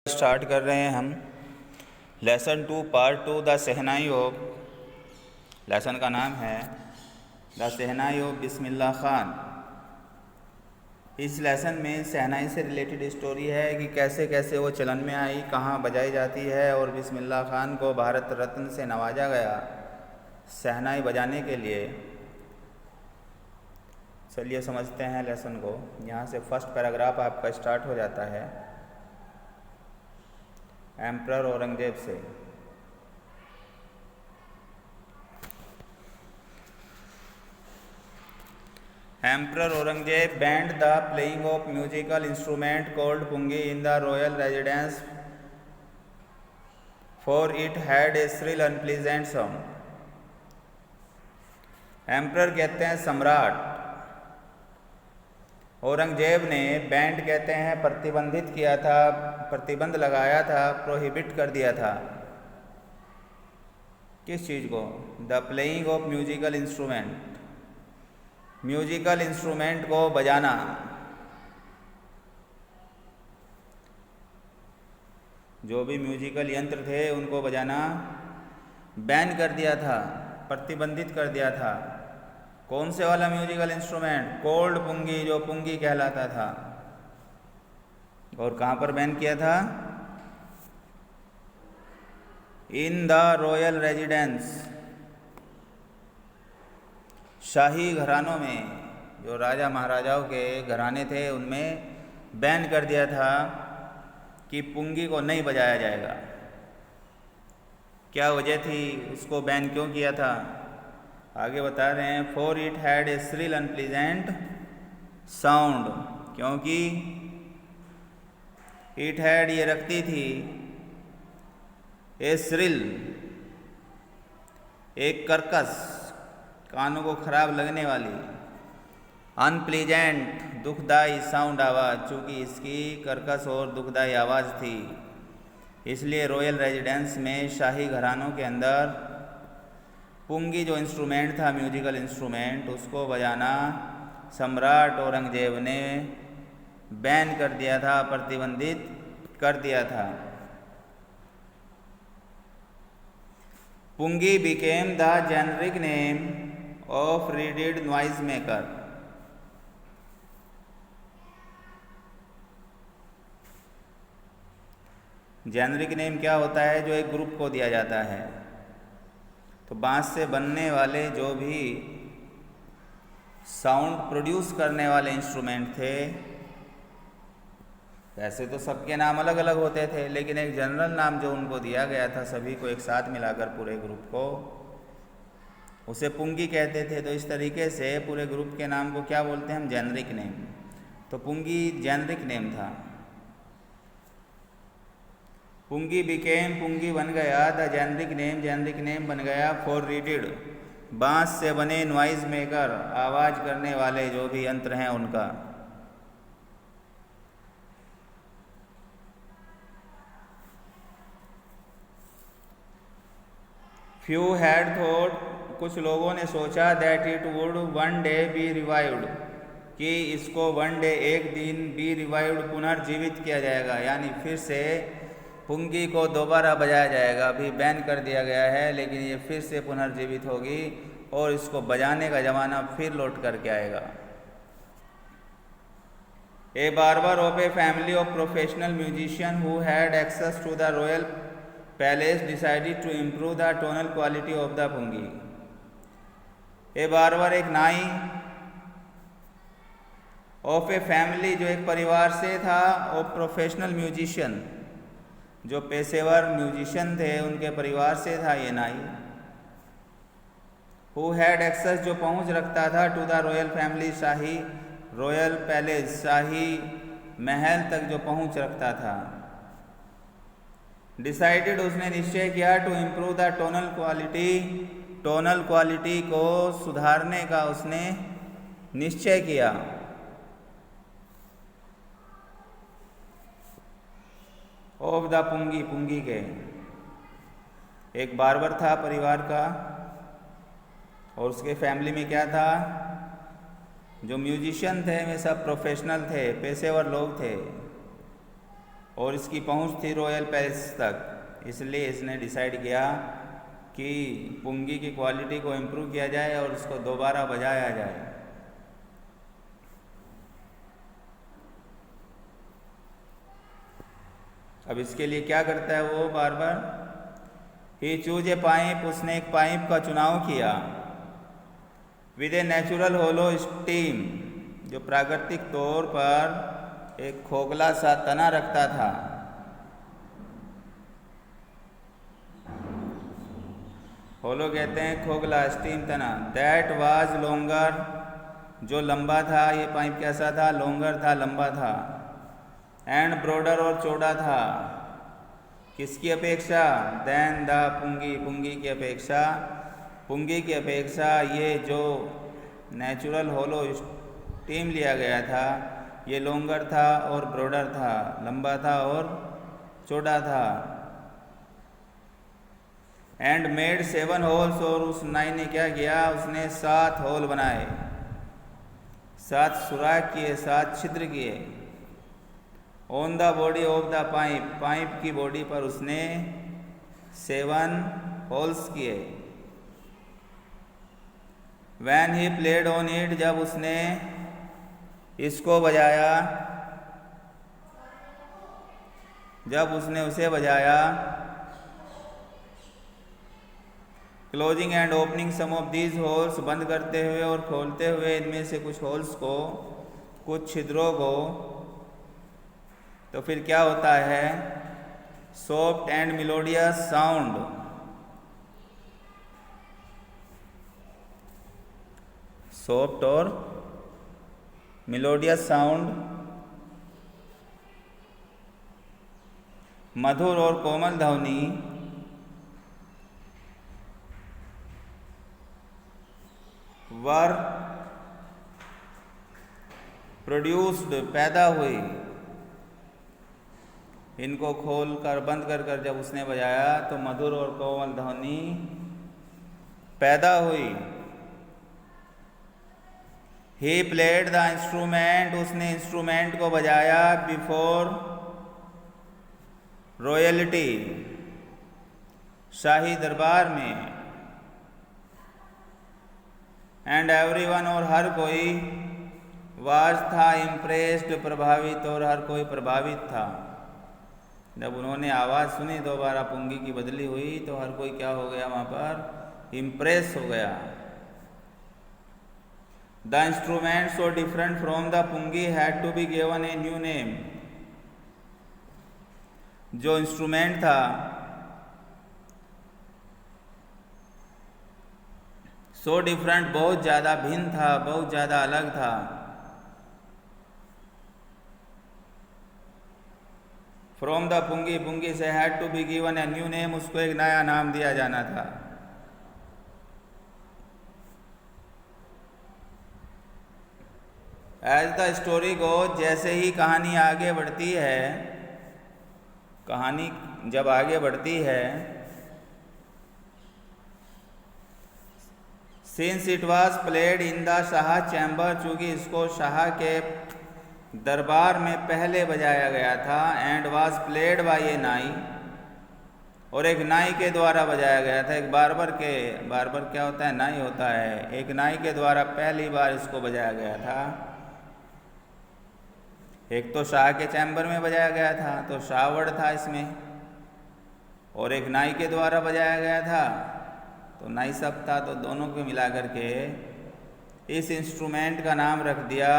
Start कर रहे हैं हम lesson 2 part 2 the shehnai of. Lesson का नाम है the shehnai of Bismillah Khan. इस लेसन में शहनाई से रिलेटेड स्टोरी है कि कैसे कैसे वो चलन में आई, कहाँ बजाई जाती है और बिस्मिल्लाह खान को भारत रत्न से नवाजा गया शहनाई बजाने के लिए। चलिए समझते हैं लेसन को। यहाँ से फर्स्ट पैराग्राफ आपका स्टार्ट हो जाता है एम्परर औरंगजेब से। Emperor Aurangzeb banned the playing of musical instrument called pungi in the royal residence, for it had a shrill unpleasant sound. Emperor कहते हैं सम्राट, औरंगजेब ने बैंड कहते हैं प्रतिबंधित किया था, प्रतिबंध लगाया था, प्रोहिबिट कर दिया था। किस चीज़ को? The playing of musical instrument, musical instrument को बजाना। जो भी म्यूजिकल यंत्र थे उनको बजाना बैन कर दिया था, प्रतिबंधित कर दिया था। कौन से वाला म्यूजिकल इंस्ट्रूमेंट? कोल्ड पुंगी, जो पुंगी कहलाता था। और कहाँ पर बैन किया था? इन द रॉयल रेजिडेंस, शाही घरानों में, जो राजा महाराजाओं के घराने थे उनमें बैन कर दिया था कि पुंगी को नहीं बजाया जाएगा। क्या वजह थी, उसको बैन क्यों किया था? आगे बता रहे हैं for it had a shrill unpleasant sound, क्योंकि इट हैड ये रखती थी ए श्रिल, एक कर्कश, कानों को खराब लगने वाली, अनप्लीजेंट दुखदाई साउंड आवाज़, चूँकि इसकी कर्कश और दुखदाई आवाज़ थी, इसलिए रॉयल रेजिडेंस में, शाही घरानों के अंदर पुंगी जो इंस्ट्रूमेंट था, म्यूजिकल इंस्ट्रूमेंट, उसको बजाना सम्राट औरंगजेब ने बैन कर दिया था, प्रतिबंधित कर दिया था। Pungi became the generic name of reeded noise maker. Generic name क्या होता है? जो एक ग्रुप को दिया जाता है। तो बांस से बनने वाले जो भी साउंड प्रोड्यूस करने वाले इंस्ट्रूमेंट थे, वैसे तो सबके नाम अलग अलग होते थे, लेकिन एक जनरल नाम जो उनको दिया गया था सभी को एक साथ मिलाकर पूरे ग्रुप को, उसे पुंगी कहते थे। तो इस तरीके से पूरे ग्रुप के नाम को क्या बोलते हैं हम? Generic name. तो पुंगी जेनरिक नेम था। पुंगी बिकेम, पुंगी बन गया, the generic name, generic name बन गया फॉर रीडेड, बांस से बने, नॉइज मेकर, आवाज़ करने वाले जो भी यंत्र हैं उनका। फ्यू हैड थॉट, कुछ लोगों ने सोचा, that it would one day B revived, कि इसको वन डे, एक दिन, बी रिवाइव्ड, पुनर्जीवित किया जाएगा, यानी फिर से पुंगी को दोबारा बजाया जाएगा। अभी बैन कर दिया गया है लेकिन ये फिर से पुनर्जीवित होगी और इसको बजाने का ज़माना फिर लौट करके आएगा। A barber of a family of professional musician who had access to the royal palace decided to improve the tonal quality of the pungi. A barber, एक नाई, ऑफ ए फैमिली, जो एक परिवार से था, ऑफ प्रोफेशनल म्यूजिशियन, जो पेशेवर musician थे उनके परिवार से था ये नाई। हु हैड एक्सेस, जो पहुंच रखता था, टू द रॉयल फैमिली, शाही रॉयल पैलेस, शाही महल तक जो पहुंच रखता था। डिसाइडेड, उसने निश्चय किया, to improve the tonal quality, tonal quality को सुधारने का उसने निश्चय किया। ऑफ द पुंगी, पुंगी के। एक बार्बर था परिवार का और उसके फैमिली में क्या था? जो म्यूजिशियन थे वे सब प्रोफेशनल थे, पेशेवर लोग थे और इसकी पहुंच थी रॉयल पैलेस तक, इसलिए इसने डिसाइड किया कि पुंगी की क्वालिटी को इम्प्रूव किया जाए और उसको दोबारा बजाया जाए। अब इसके लिए क्या करता है वो बार बार, ही चूज ए पाइप, उसने एक पाइप का चुनाव किया, with a natural hollow stem, जो प्राकृतिक तौर पर एक खोखला सा तना रखता था। होलो कहते हैं खोखला, स्टीम तना। दैट वाज लॉन्गर, जो लंबा था, ये पाइप कैसा था, लॉन्गर था, लंबा था। एंड ब्रॉडर, और चौड़ा था, किसकी अपेक्षा, देन द पुंगी, पुंगी की अपेक्षा, पुंगी की अपेक्षा ये जो नेचुरल होलो स्टीम लिया गया था ये लॉन्गर था और ब्रॉडर था, लंबा था और चौड़ा था। एंड मेड 7 होल्स, और उस नाई ने क्या किया, उसने 7 होल बनाए, 7 सुराख किए, 7 छिद्र किए। On the body of the pipe, pipe की बॉडी पर उसने 7 होल्स किए। When he played on it, जब उसने इसको बजाया, जब उसने उसे बजाया। Closing and opening some of these holes, बंद करते हुए और खोलते हुए इनमें से कुछ होल्स को, कुछ छिद्रों को, तो फिर क्या होता है, soft and melodious sound, soft और मेलोडियस साउंड, मधुर और कोमल ध्वनि, वर प्रोड्यूस्ड, पैदा हुई। इनको खोल कर बंद कर कर जब उसने बजाया तो मधुर और कोमल ध्वनि पैदा हुई। ही प्लेड द इंस्ट्रूमेंट, उसने इंस्ट्रूमेंट को बजाया, बिफोर रॉयल्टी, शाही दरबार में। एंड एवरीवन, और हर कोई, वाज था इम्प्रेस्ड, प्रभावित, और हर कोई प्रभावित था। जब उन्होंने आवाज़ सुनी दोबारा पुंगी की बदली हुई तो हर कोई क्या हो गया, वहाँ पर इम्प्रेस हो गया। The instrument so different from the pungi had to be given a new name, जो इंस्ट्रूमेंट था सो डिफरेंट, बहुत ज़्यादा भिन्न था, बहुत ज़्यादा अलग था। फ्रॉम द पुंगी, पुंगी से, had to be given a new name, उसको एक नया नाम दिया जाना था। एज द स्टोरी गो, जैसे ही कहानी आगे बढ़ती है, कहानी जब आगे बढ़ती है, since it was played in the Shah chamber, चूँकि इसको शाह के दरबार में पहले बजाया गया था। एंड वाज प्लेड बाय ए नाई, और एक नाई के द्वारा बजाया गया था। एक बारबर क्या होता है, नाई होता है। एक नाई के द्वारा पहली बार इसको बजाया गया था। एक तो शाह के चैम्बर में बजाया गया था, तो शाहवड़ था इसमें, और एक नाई के द्वारा बजाया गया था तो नाई सब था। तो दोनों को मिला करके इस इंस्ट्रूमेंट का नाम रख दिया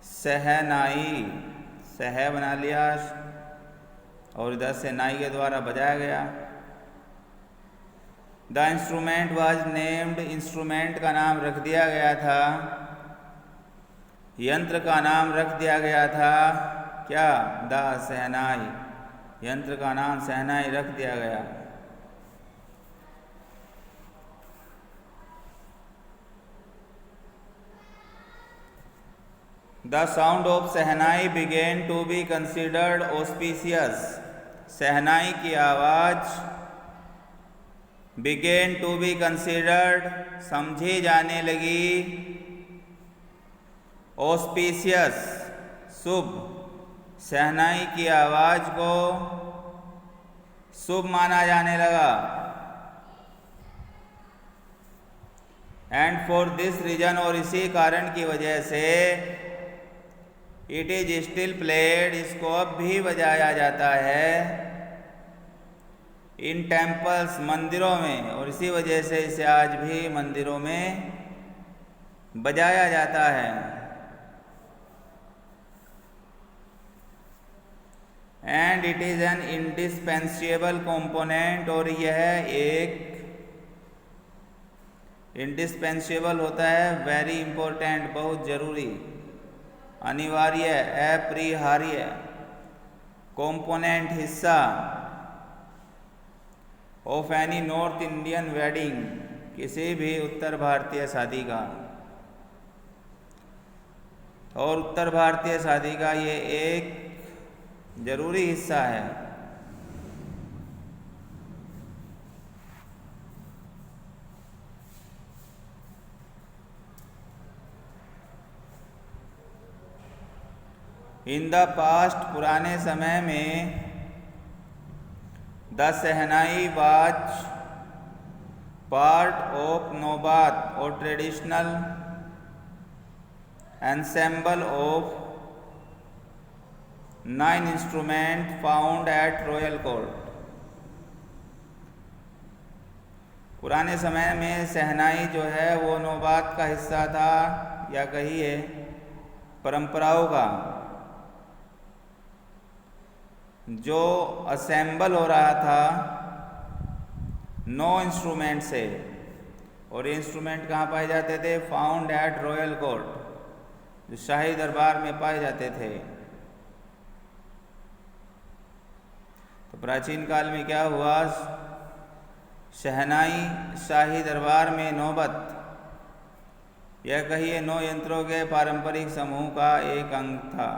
सहनाई, सह बना लिया और इधर से नाई के द्वारा बजाया गया। The instrument was named, instrument का नाम रख दिया गया था, यंत्र का नाम रख दिया गया था क्या, द सहनाई, यंत्र का नाम सहनाई रख दिया गया। The sound of shehnai began to be considered auspicious, shehnai की आवाज़ बिगेन टू बी कंसिडर्ड, समझी जाने लगी, ऑस्पिशियस, शुभ, शहनाई की आवाज को शुभ माना जाने लगा। एंड फॉर दिस रीजन, और इसी कारण की वजह से, इट इज स्टिल प्लेड, इसको अब भी बजाया जाता है, इन टेम्पल्स, मंदिरों में, और इसी वजह से इसे आज भी मंदिरों में बजाया जाता है। And it is an indispensable component, और यह एक इंडिस्पेंसेबल होता है, वेरी इंपॉर्टेंट, बहुत जरूरी, अनिवार्य, अपरिहार्य, कंपोनेंट, हिस्सा, of any north Indian wedding, किसी भी उत्तर भारतीय शादी का। और उत्तर भारतीय शादी का ये एक जरूरी हिस्सा है। इन द पास्ट, पुराने समय में, the shehnai was part of naubat और traditional ensemble of 9 instruments found at royal court। पुराने समय में शहनाई जो है वो नौबात का हिस्सा था, या कहिए परंपराओं का, जो असेंबल हो रहा था 9 इंस्ट्रूमेंट से। और ये इंस्ट्रूमेंट कहाँ पाए जाते थे? फाउंड एट रॉयल कोर्ट, जो शाही दरबार में पाए जाते थे। तो प्राचीन काल में क्या हुआ? शहनाई शाही दरबार में नौबत, यह कहिए 9 यंत्रों के पारंपरिक समूह का एक अंग था।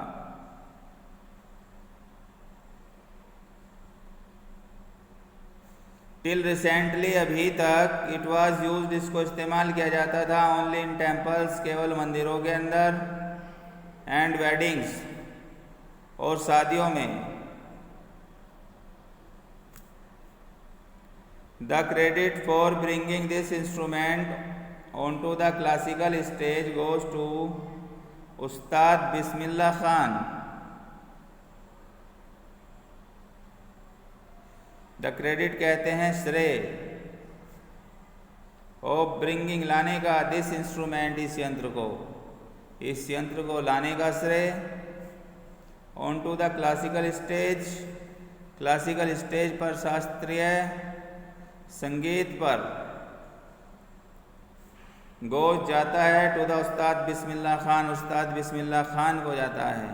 टिल रिसेंटली, अभी तक, इट वॉज यूज्ड, इसको इस्तेमाल किया जाता था, ओनली इन टेम्पल्स, केवल मंदिरों के अंदर, एंड वेडिंग्स, और शादियों में। The credit for bringing this instrument on to the classical stage goes to Ustad Bismillah Khan. The credit कहते हैं श्रेय, ऑफ ब्रिंगिंग, लाने का, दिस इंस्ट्रूमेंट, इस यंत्र को लाने का श्रेय, on to the classical stage, classical stage पर, शास्त्रीय संगीत पर, गोज जाता है टू द उस्ताद बिस्मिल्लाह खान, उस्ताद बिस्मिल्लाह खान को जाता है।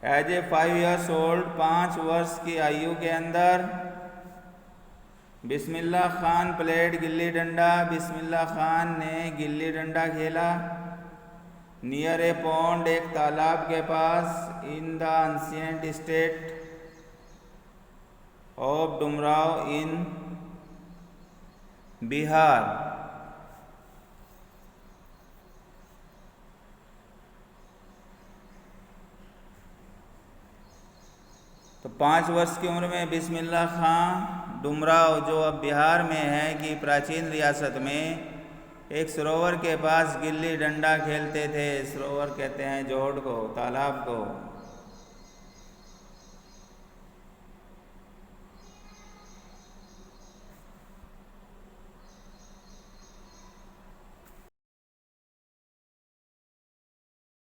एज ए 5 years old, 5 वर्ष की आयु के अंदर, बिस्मिल्लाह खान प्लेड गिल्ली डंडा, बिस्मिल्लाह खान ने गिल्ली डंडा खेला, नियर ए पॉन्ड, एक तालाब के पास, in the ancient state of Dumraon in Bihar. तो 5 वर्ष की उम्र में बिस्मिल्लाह खां डुमराव, जो अब बिहार में है कि प्राचीन रियासत में, एक सरोवर के पास गिल्ली डंडा खेलते थे। सरोवर कहते हैं जोड़ को, तालाब को।